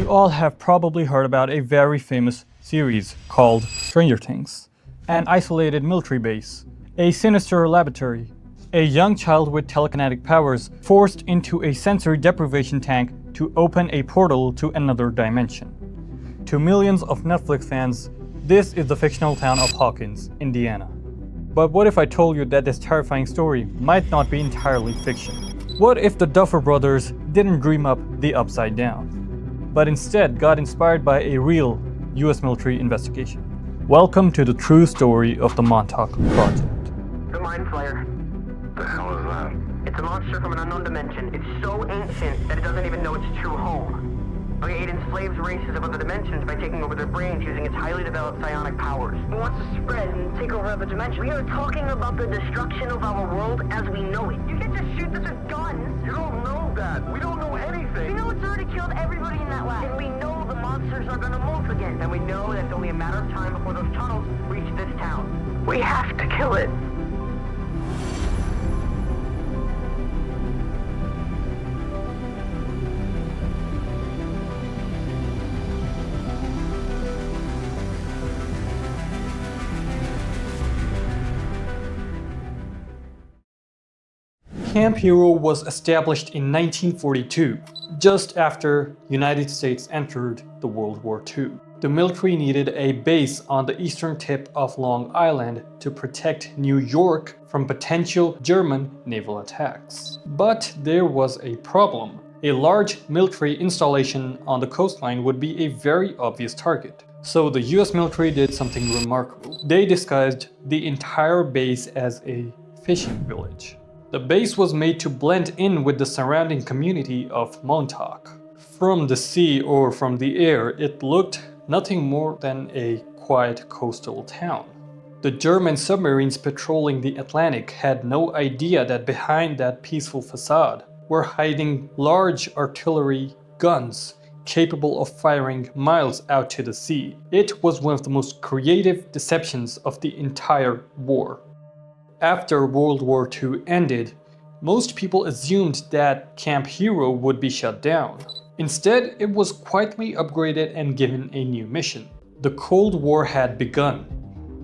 You all have probably heard about a very famous series called Stranger Things. An isolated military base, a sinister laboratory, a young child with telekinetic powers forced into a sensory deprivation tank to open a portal to another dimension. To millions of Netflix fans, this is the fictional town of Hawkins, Indiana. But what if I told you that this terrifying story might not be entirely fiction? What if the Duffer Brothers didn't dream up the Upside Down, but instead got inspired by a real US military investigation? Welcome to the true story of the Montauk Project. The Mind Flayer. The hell is that? It's a monster from an unknown dimension. It's so ancient that it doesn't even know its true home. Okay, it enslaves races of other dimensions by taking over their brains using its highly developed psionic powers. It wants to spread and take over other dimensions. We are talking about the destruction of our world as we know it. You get to shoot this with guns. You don't know that. We don't know anything. We know it's already killed everybody in that lab. And we know the monsters are gonna morph again. And we know that it's only a matter of time before those tunnels reach this town. We have to kill it. Camp Hero was established in 1942, just after United States entered the World War II. The military needed a base on the eastern tip of Long Island to protect New York from potential German naval attacks. But there was a problem. A large military installation on the coastline would be a very obvious target. So the US military did something remarkable. They disguised the entire base as a fishing village. The base was made to blend in with the surrounding community of Montauk. From the sea or from the air, it looked nothing more than a quiet coastal town. The German submarines patrolling the Atlantic had no idea that behind that peaceful facade were hiding large artillery guns capable of firing miles out to the sea. It was one of the most creative deceptions of the entire war. After World War II ended, most people assumed that Camp Hero would be shut down. Instead, it was quietly upgraded and given a new mission. The Cold War had begun,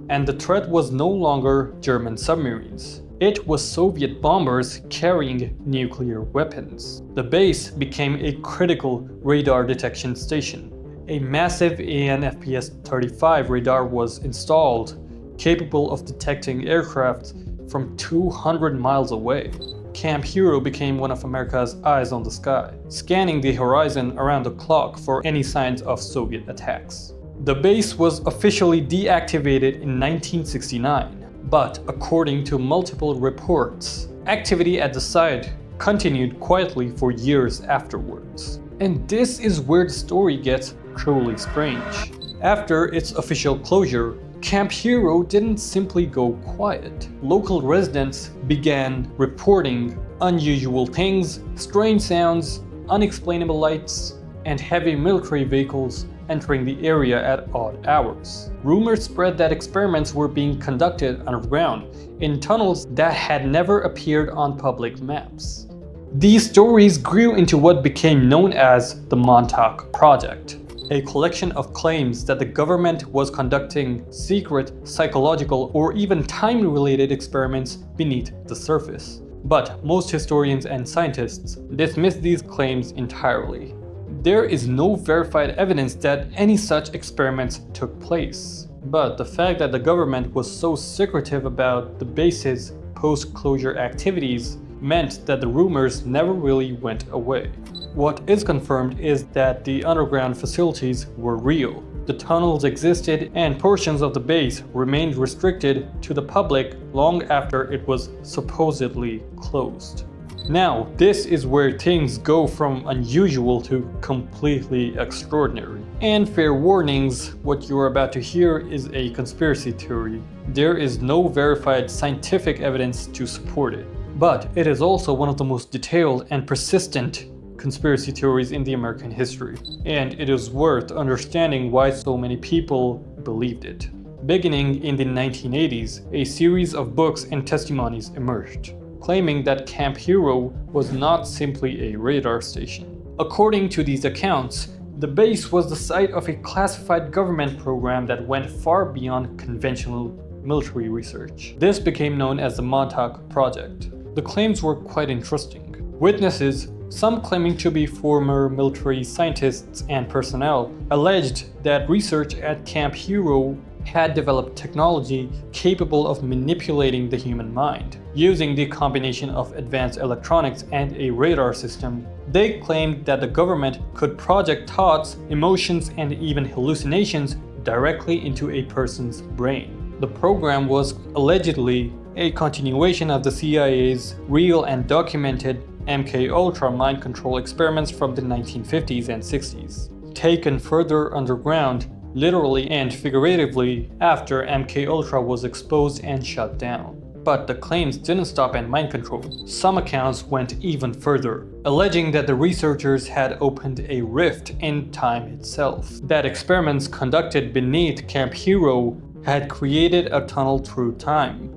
and the threat was no longer German submarines. It was Soviet bombers carrying nuclear weapons. The base became a critical radar detection station. A massive AN/FPS-35 radar was installed, capable of detecting aircraft from 200 miles away. Camp Hero became one of America's eyes on the sky, scanning the horizon around the clock for any signs of Soviet attacks. The base was officially deactivated in 1969, but according to multiple reports, activity at the site continued quietly for years afterwards. And this is where the story gets truly strange. After its official closure, Camp Hero didn't simply go quiet. Local residents began reporting unusual things, strange sounds, unexplainable lights, and heavy military vehicles entering the area at odd hours. Rumors spread that experiments were being conducted underground in tunnels that had never appeared on public maps. These stories grew into what became known as the Montauk Project, a collection of claims that the government was conducting secret psychological or even time-related experiments beneath the surface. But most historians and scientists dismiss these claims entirely. There is no verified evidence that any such experiments took place. But the fact that the government was so secretive about the base's post-closure activities meant that the rumors never really went away. What is confirmed is that the underground facilities were real. The tunnels existed and portions of the base remained restricted to the public long after it was supposedly closed. Now, this is where things go from unusual to completely extraordinary. And fair warnings, what you are about to hear is a conspiracy theory. There is no verified scientific evidence to support it. But it is also one of the most detailed and persistent conspiracy theories in the American history, and it is worth understanding why so many people believed it. Beginning in the 1980s, a series of books and testimonies emerged, claiming that Camp Hero was not simply a radar station. According to these accounts, The base was the site of a classified government program that went far beyond conventional military research. This became known as the Montauk Project. The claims were quite interesting. Witnesses, some claiming to be former military scientists and personnel, alleged that research at Camp Hero had developed technology capable of manipulating the human mind. Using the combination of advanced electronics and a radar system, they claimed that the government could project thoughts, emotions, and even hallucinations directly into a person's brain. The program was allegedly a continuation of the CIA's real and documented MKUltra mind control experiments from the 1950s and 60s, taken further underground, literally and figuratively, after MKUltra was exposed and shut down. But the claims didn't stop at mind control. Some accounts went even further, alleging that the researchers had opened a rift in time itself, that experiments conducted beneath Camp Hero had created a tunnel through time.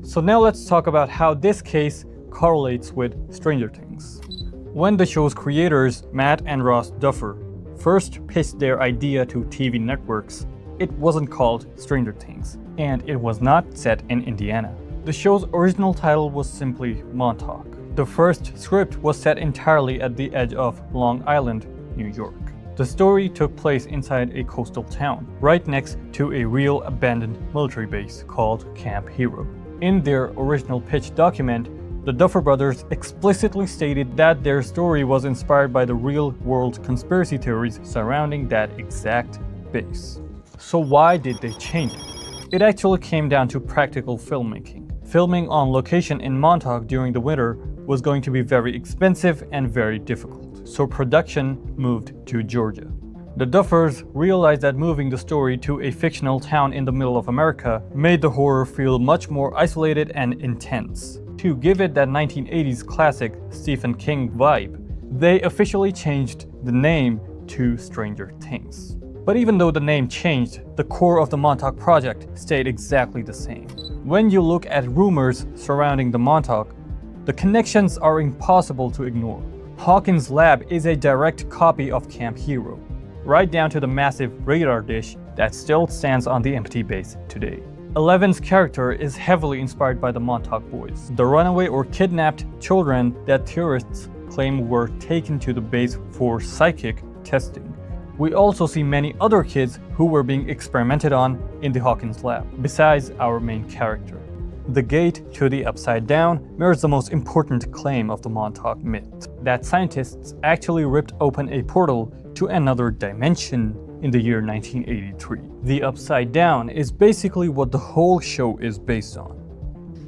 So now let's talk about how this case correlates with Stranger Things. When the show's creators, Matt and Ross Duffer, first pitched their idea to TV networks, it wasn't called Stranger Things, and it was not set in Indiana. The show's original title was simply Montauk. The first script was set entirely at the edge of Long Island, New York. The story took place inside a coastal town, right next to a real abandoned military base called Camp Hero. In their original pitch document, the Duffer brothers explicitly stated that their story was inspired by the real-world conspiracy theories surrounding that exact base. So why did they change it? It actually came down to practical filmmaking. Filming on location in Montauk during the winter was going to be very expensive and very difficult, so production moved to Georgia. The Duffers realized that moving the story to a fictional town in the middle of America made the horror feel much more isolated and intense. To give it that 1980s classic Stephen King vibe, they officially changed the name to Stranger Things. But even though the name changed, the core of the Montauk Project stayed exactly the same. When you look at rumors surrounding the Montauk, the connections are impossible to ignore. Hawkins' lab is a direct copy of Camp Hero, right down to the massive radar dish that still stands on the empty base today. Eleven's character is heavily inspired by the Montauk Boys, the runaway or kidnapped children that theorists claim were taken to the base for psychic testing. We also see many other kids who were being experimented on in the Hawkins lab, besides our main character. The gate to the Upside Down mirrors the most important claim of the Montauk myth, that scientists actually ripped open a portal to another dimension in the year 1983. The Upside Down is basically what the whole show is based on.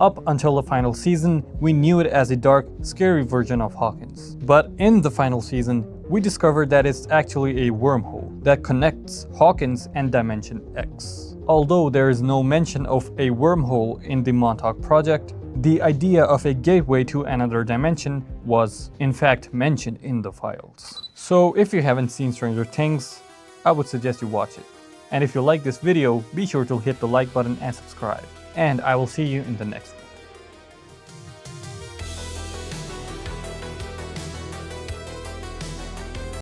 Up until the final season, we knew it as a dark, scary version of Hawkins. But in the final season, we discovered that it's actually a wormhole that connects Hawkins and Dimension X. Although there is no mention of a wormhole in the Montauk Project, the idea of a gateway to another dimension was, in fact, mentioned in the files. So if you haven't seen Stranger Things, I would suggest you watch it. And if you like this video, be sure to hit the like button and subscribe. And I will see you in the next one.